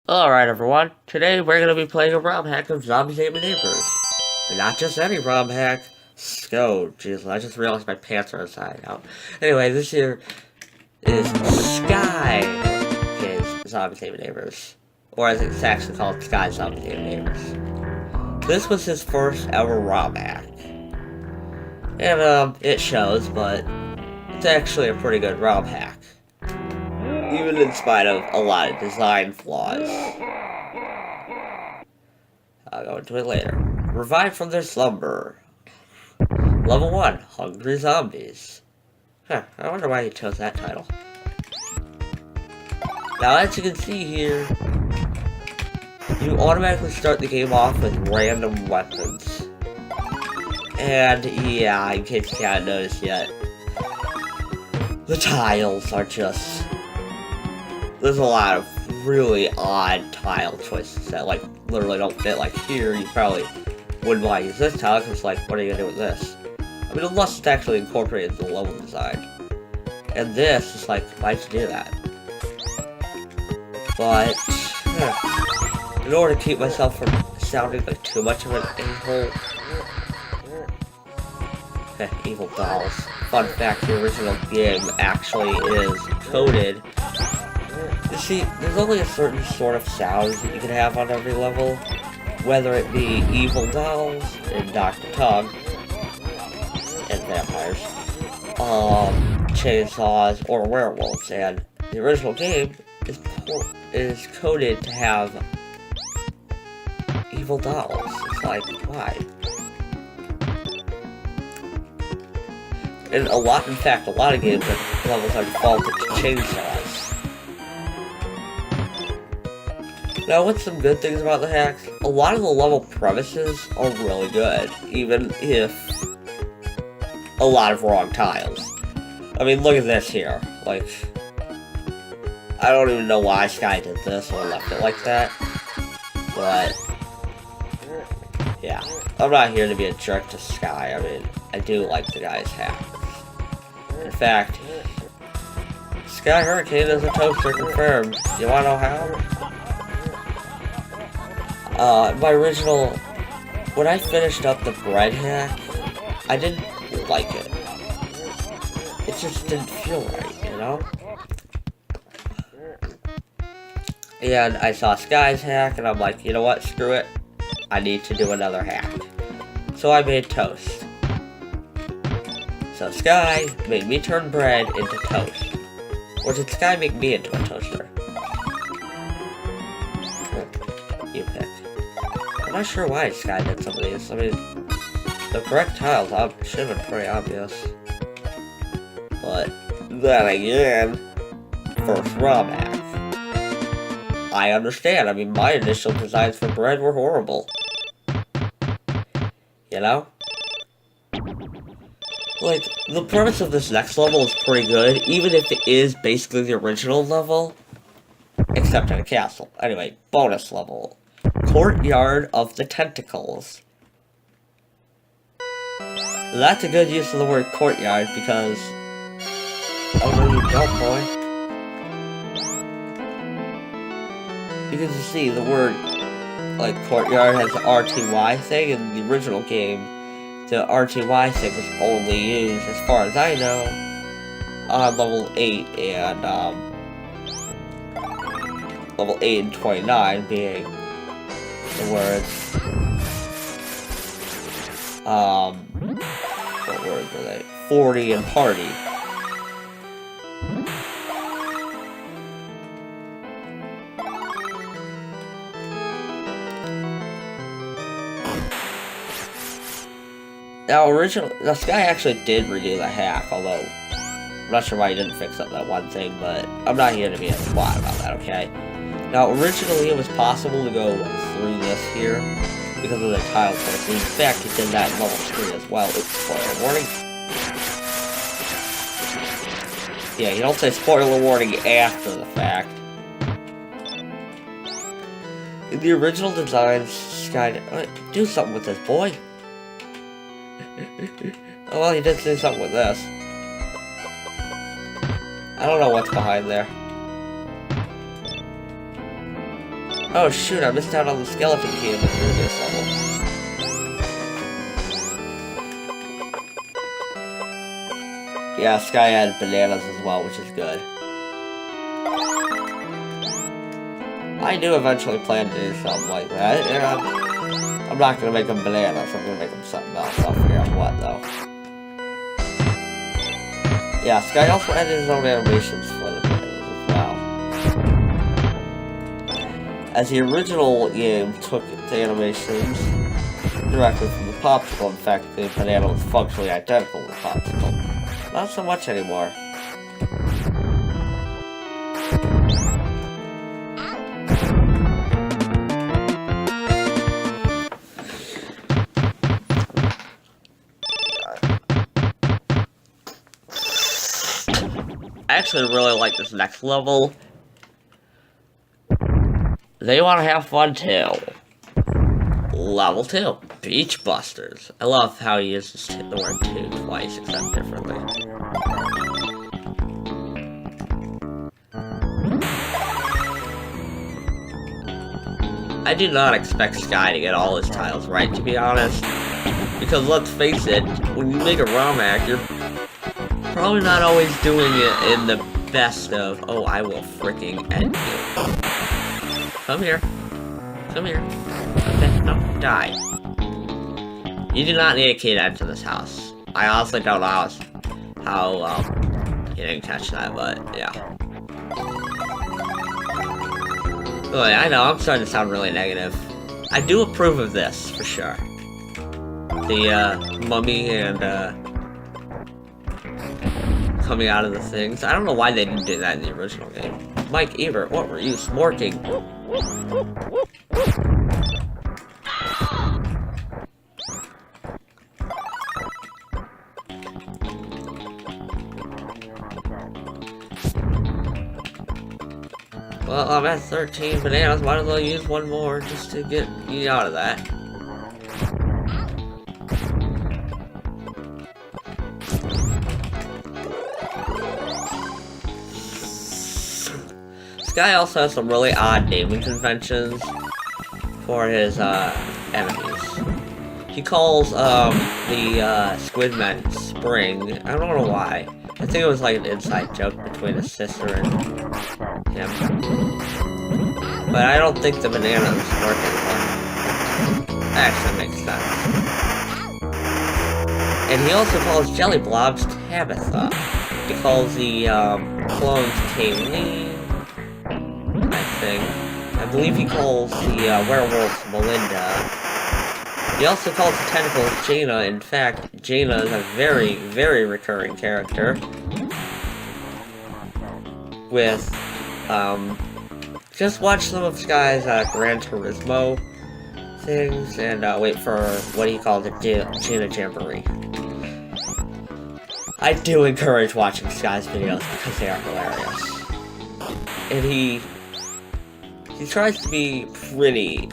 Alright everyone, today we're going to be playing a ROM hack of Zombies Ate My Neighbors. But not just any ROM hack. Jeez, I just realized my pants are inside out. Anyway, this here is Skyhurricanes Zombies Ate My Neighbors. Or as it's actually called, Sky Zombies Ate My Neighbors. This was his first ever ROM hack. And it shows, but it's actually a pretty good ROM hack. Even in spite of a lot of design flaws. I'll go into it later. Revived from their slumber. Level 1, Hungry Zombies. I wonder why he chose that title. Now as you can see here, you automatically start the game off with random weapons. And yeah, in case you haven't noticed yet, the tiles are just... There's a lot of really odd tile choices that, like, literally don't fit. Like, here, you probably wouldn't want to use this tile, because, like, what are you going to do with this? I mean, unless it's actually incorporated into the level design. And this is like, why'd you do that? But, in order to keep myself from sounding like too much of an a-hole... Evil dolls. Fun fact, the original game actually is coded. You see, there's only a certain sort of sounds that you can have on every level, whether it be evil dolls and Dr. Tongue and vampires, chainsaws, or werewolves, and the original game is coded to have evil dolls. It's like, why? And in fact, a lot of games have levels are defaulted to chainsaws. Now, what's some good things about the hacks? A lot of the level premises are really good, even if a lot of wrong tiles. I mean, look at this here. Like, I don't even know why Sky did this or left it like that, but yeah, I'm not here to be a jerk to Sky. I mean, I do like the guy's hacks. In fact, Sky Hurricane is a toaster confirmed. You wanna know how? My original, when I finished up the bread hack, I didn't like it. It just didn't feel right, you know? And I saw Sky's hack, and I'm like, you know what, screw it. I need to do another hack. So I made toast. So Sky made me turn bread into toast. Or did Sky make me into a toaster? You pick. I'm not sure why Sky did some of these. I mean, the correct tiles should have been pretty obvious. But then again, first ROM hack. I understand. I mean, my initial designs for bread were horrible. You know? Like, the premise of this next level is pretty good, even if it is basically the original level, except in a castle. Anyway, bonus level. Courtyard of the Tentacles. That's a good use of the word courtyard, because... Oh no, you don't, boy. You can just see the word, like, courtyard has the RTY thing. In the original game, the RTY thing was only used, as far as I know, on level 8 and, level 8 and 29 being the words, what words were they? 40 and party. Now, Sky actually did redo the hack, although I'm not sure why he didn't fix up that one thing, but I'm not here to be a twat about that, okay? Now, originally it was possible to go through this here because of the tile choice. In fact, he did that in level 3 as well. Oops, spoiler warning. Yeah, you don't say spoiler warning after the fact. In the original designs, Sky... do something with this, boy. Oh, well, he did do something with this. I don't know what's behind there. Oh shoot, I missed out on the skeleton key in the previous level. Yeah, Sky had bananas as well, which is good. I do eventually plan to do something like that. And I'm not gonna make them bananas, I'm gonna make them something else. I'll figure out what though. Yeah, Sky also added his own animations for the bananas as well. As the original game took the animations directly from the popsicle, in fact, the banana was functionally identical to the popsicle. Not so much anymore. I actually really like this next level. They want to have fun too. Level 2, Beach Busters. I love how he uses the word 2 twice, except differently. I do not expect Sky to get all his tiles right, to be honest. Because let's face it, when you make a ROM hack, you're probably not always doing it in the best of, oh, I will freaking end you. Come here. Come here. Okay, no, die. You do not need a key to enter this house. I honestly don't know how you didn't catch that, but yeah. Oh, yeah, I know, I'm starting to sound really negative. I do approve of this, for sure. The, mummy and, coming out of the things. I don't know why they didn't do that in the original game. Mike Ebert, what were you smorking? Well, I'm at 13 bananas, might as well use one more just to get you out of that. Sky also has some really odd naming conventions for his enemies. He calls the squid men Spring. I don't know why. I think it was like an inside joke between his sister and him. But I don't think the bananas work anymore. That actually makes sense. And he also calls Jelly Blobs Tabitha. He calls the clones Kayleen, I think. I believe he calls the werewolf Melinda. He also calls the tentacles Jaina. In fact, Jaina is a very, very recurring character. With, just watch some of Sky's Gran Turismo things and wait for what he called the Jaina Jamboree. I do encourage watching Sky's videos because they are hilarious. And he tries to be pretty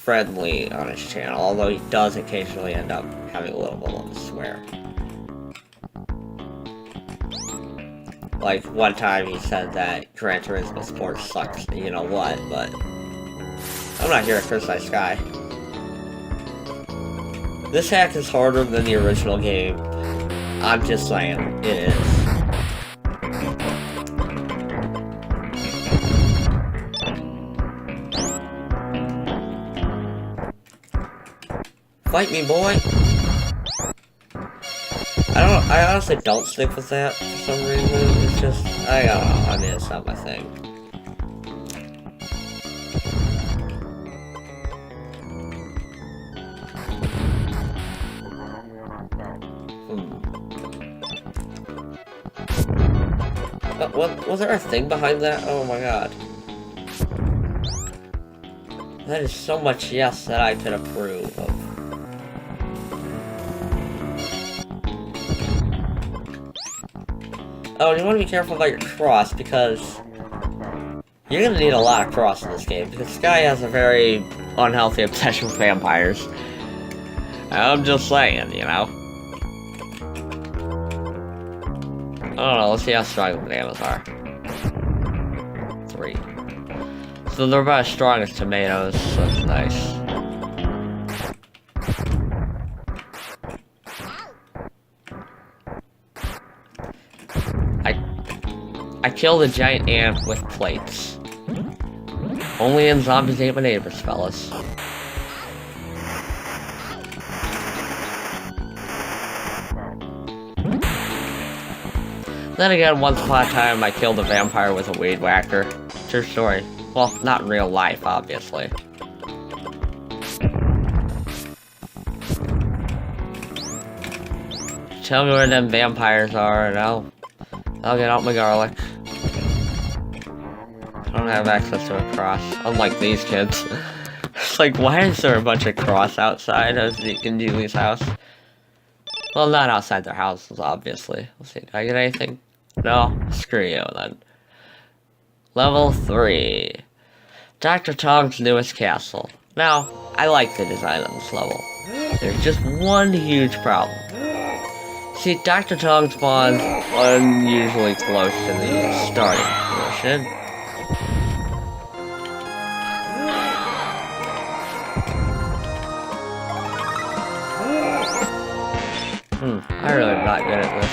friendly on his channel, although he does occasionally end up having a little bit of a swear. Like, one time he said that Gran Turismo Sport sucks, you know what, but I'm not here to criticize Sky. This hack is harder than the original game. I'm just saying, it is. Fight me, boy! I honestly don't stick with that for some reason. It's just, I don't know, I mean, it's not my thing. Was there a thing behind that? Oh my god. That is so much yes that I could approve of. Oh, and you want to be careful about your cross, because you're going to need a lot of cross in this game, because Sky has a very unhealthy obsession with vampires. I'm just saying, you know. I don't know, let's see how strong the bananas are. 3. So they're about as strong as tomatoes, so it's nice. I killed a giant ant with plates. Only in Zombies Ate My Neighbors, fellas. Then again, once upon a time, I killed a vampire with a weed whacker. True story. Well, not in real life, obviously. Tell me where them vampires are, and I'll get out my garlic. I don't have access to a cross, unlike these kids. It's like, why is there a bunch of cross outside of in Julie's house? Well, not outside their houses, obviously. Let's see, did I get anything? No? Screw you, then. Level 3. Dr. Tong's newest castle. Now, I like the design of this level. There's just one huge problem. See, Dr. Tong spawns unusually close to the starting portion. I really am not good at this.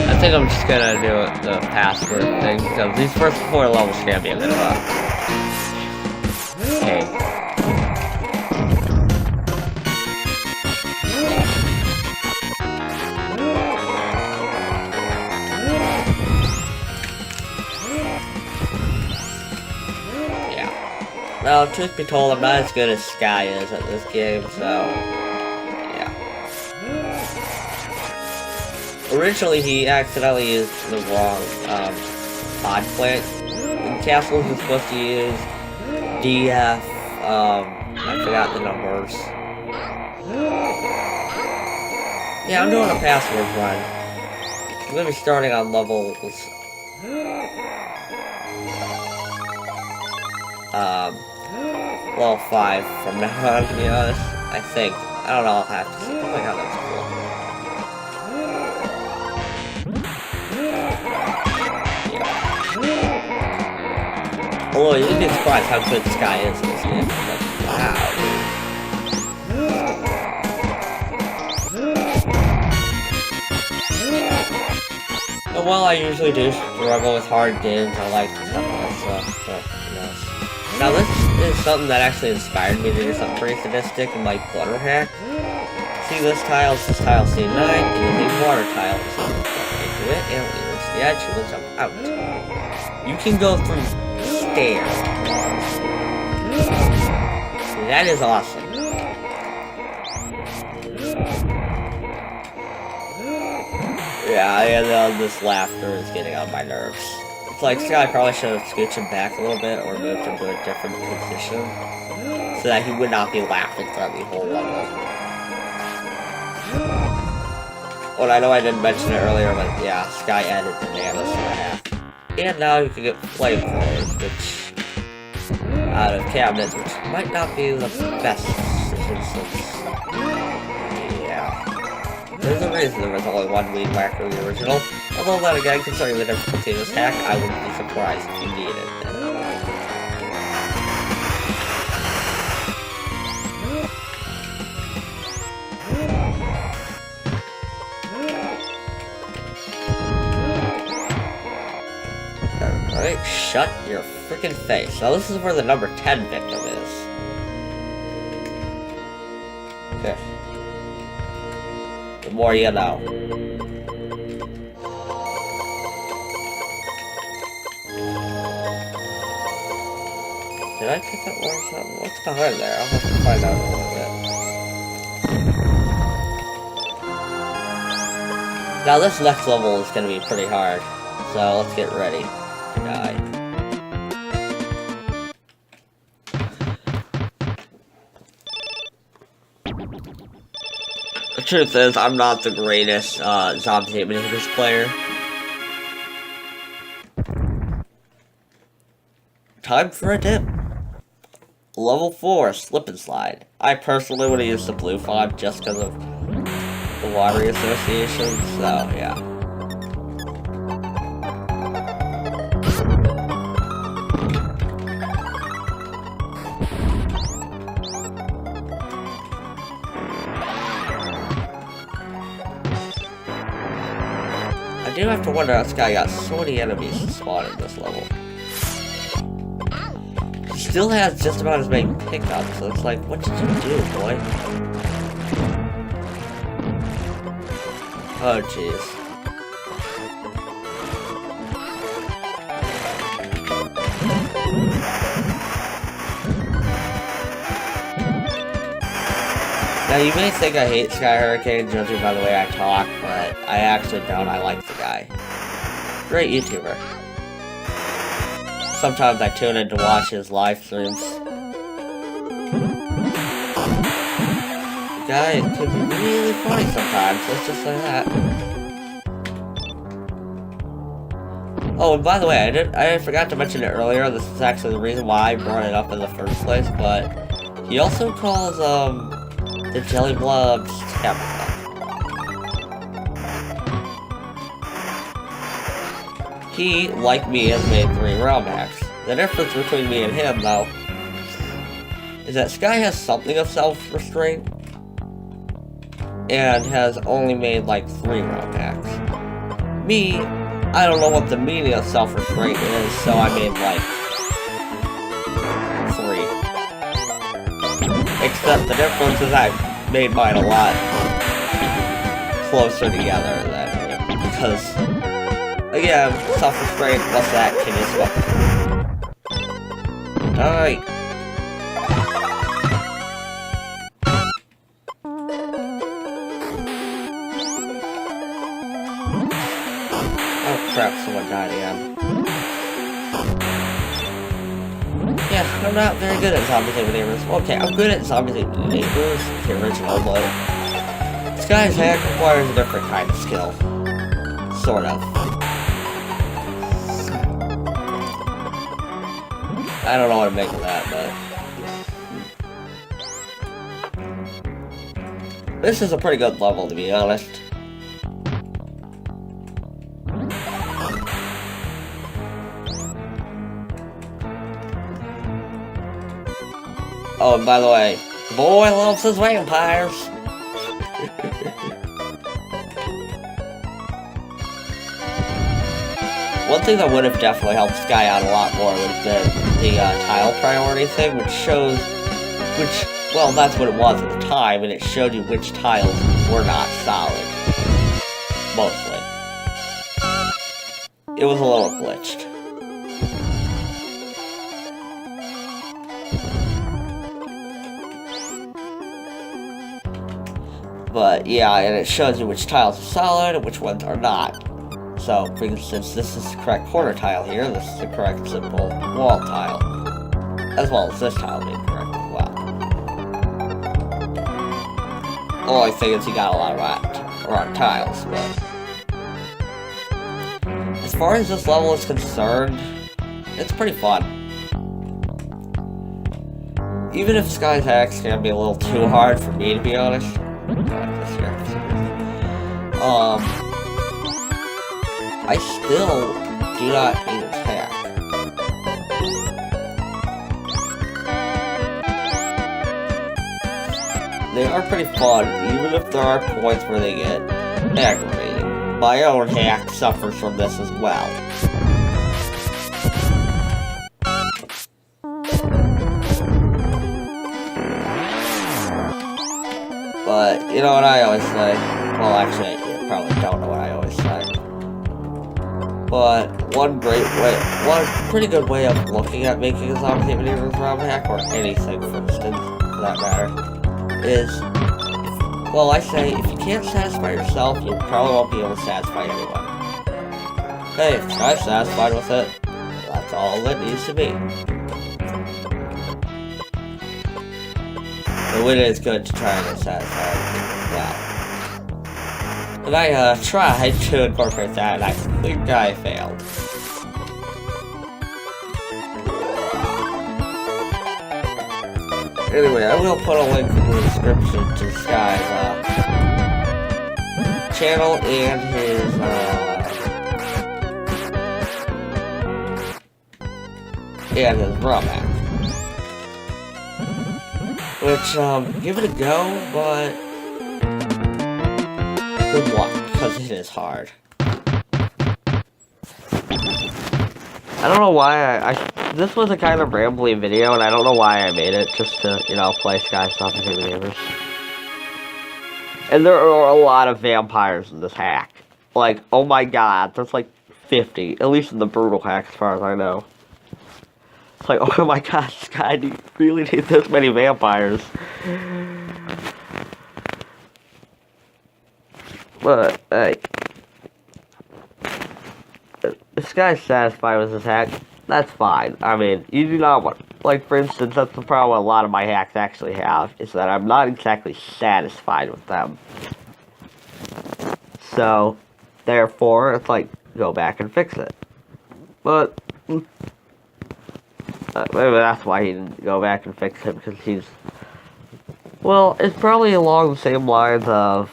I think I'm just gonna do the password thing, because these first 4 levels can be a bit of a... Hey. Yeah. Well, truth be told, I'm not as good as Sky is at this game, so... Originally, he accidentally used the wrong pod plant. In castles, you're supposed to use DF, I forgot the numbers. Yeah, I'm doing a password run. I'm gonna be starting on levels, level 5 from now on, to be honest. I think. I don't know, I'll have to see. Oh my god, that's cool. Although, you'd be surprised how good Sky is in this game. Like, wow. And while I usually do struggle with hard games, I like stuff like stuff, but who knows. Now, this is something that actually inspired me to do something pretty sadistic in my butter hack. See, this tile is tile C9, it is a water tile. So you jump into it, and when you reach the edge, you will jump out. You can go through stairs. That is awesome. Yeah, and this laughter is getting on my nerves. It's like Sky probably should have scooched him back a little bit or moved him to a different position so that he would not be laughing throughout the whole level. Well, I know I didn't mention it earlier, but yeah, Sky added bananas to the half. And now you can get flamethrowers, which, out of cabinets, which might not be the best decision since, yeah. There's a reason there was only one weed whacker in the original. Although then again, considering the difficulty of this hack, I wouldn't be surprised if you needed it. Alright, shut your freaking face. Now this is where the number 10 victim is. Okay. The more you know. Did I pick up more or something? What's behind there? I'll have to find out a little bit. Now this next level is going to be pretty hard. So let's get ready to die. The truth is, I'm not the greatest Zombies Ate My Neighbors player. Time for a dip. Level 4, Slip and Slide. I personally would have used the blue font just because of the watery association, so yeah. I do have to wonder how this guy got so many enemies to spawn in this level. He still has just about as many pickups, so it's like, what did you do, boy? Oh, jeez. Now, you may think I hate Sky Hurricane judging by the way I talk, but I actually don't. I like the guy. Great YouTuber. Sometimes I tune in to watch his live streams. The guy can be really funny sometimes, let's just say that. Oh, and by the way, I forgot to mention it earlier. This is actually the reason why I brought it up in the first place, but he also calls, the Jelly Blobs Tabitha. He, like me, has made 3 realm hacks. The difference between me and him, though, is that Sky has something of self-restraint, and has only made, like, 3 realm hacks. Me, I don't know what the meaning of self-restraint is, so I made, like, 3. Except the difference is I made mine a lot closer together than him, because, again, self-restraint, what's that? Can you swap? Alright. Oh crap, someone died again. Yeah, I'm not very good at Zombie Saving Neighbors. Okay, I'm good at Zombie Saving Neighbors, the original, but Sky's hack requires a different kind of skill. Sort of. I don't know what to make of that, but this is a pretty good level, to be honest. Oh, and by the way, the boy loves his vampires. One thing that would have definitely helped Sky out a lot more would have been the tile priority thing, well, that's what it was at the time, and it showed you which tiles were not solid. Mostly. It was a little glitched. But yeah, and it shows you which tiles are solid and which ones are not. So, for instance, this is the correct corner tile here, this is the correct simple wall tile. As well as this tile being correct as well. The only thing is you got a lot of wrong tiles, but as far as this level is concerned, it's pretty fun. Even if Sky's hacks can be a little too hard for me, to be honest. I still do not need its hack. They are pretty fun, even if there are points where they get aggravating. My own hack suffers from this as well. But, you know what I always say? Well, actually, you probably don't know what I always say. But one pretty good way of looking at making a Zombie Saving Neighbors ROM hack, or anything, for instance, for that matter, is, well, I say, if you can't satisfy yourself, you probably won't be able to satisfy anyone. Hey, if I'm satisfied with it, that's all it needs to be. So it is good to try and satisfy everything as well. And I tried to incorporate that, and I think I failed. Anyway, I will put a link in the description to Sky's channel and his ROM hack. Which, give it a go, but good luck, because it is hard. I don't know why this was a kind of rambly video, and I don't know why I made it, just to, you know, play Sky Stuff and Gamers. And there are a lot of vampires in this hack. Like, oh my god, there's like 50, at least in the brutal hack, as far as I know. It's like, oh my god, Sky, do you really need this many vampires? But, hey. If Sky's satisfied with this hack, that's fine. I mean, you do not want... Like, for instance, that's the problem a lot of my hacks actually have, is that I'm not exactly satisfied with them. So, therefore, it's like, go back and fix it. But, maybe that's why he didn't go back and fix it, because he's... Well, it's probably along the same lines of,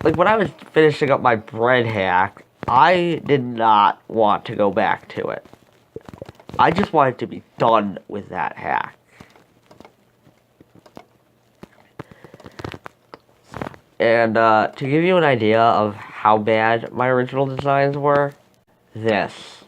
like, when I was finishing up my bread hack, I did not want to go back to it. I just wanted to be done with that hack. And, to give you an idea of how bad my original designs were, this.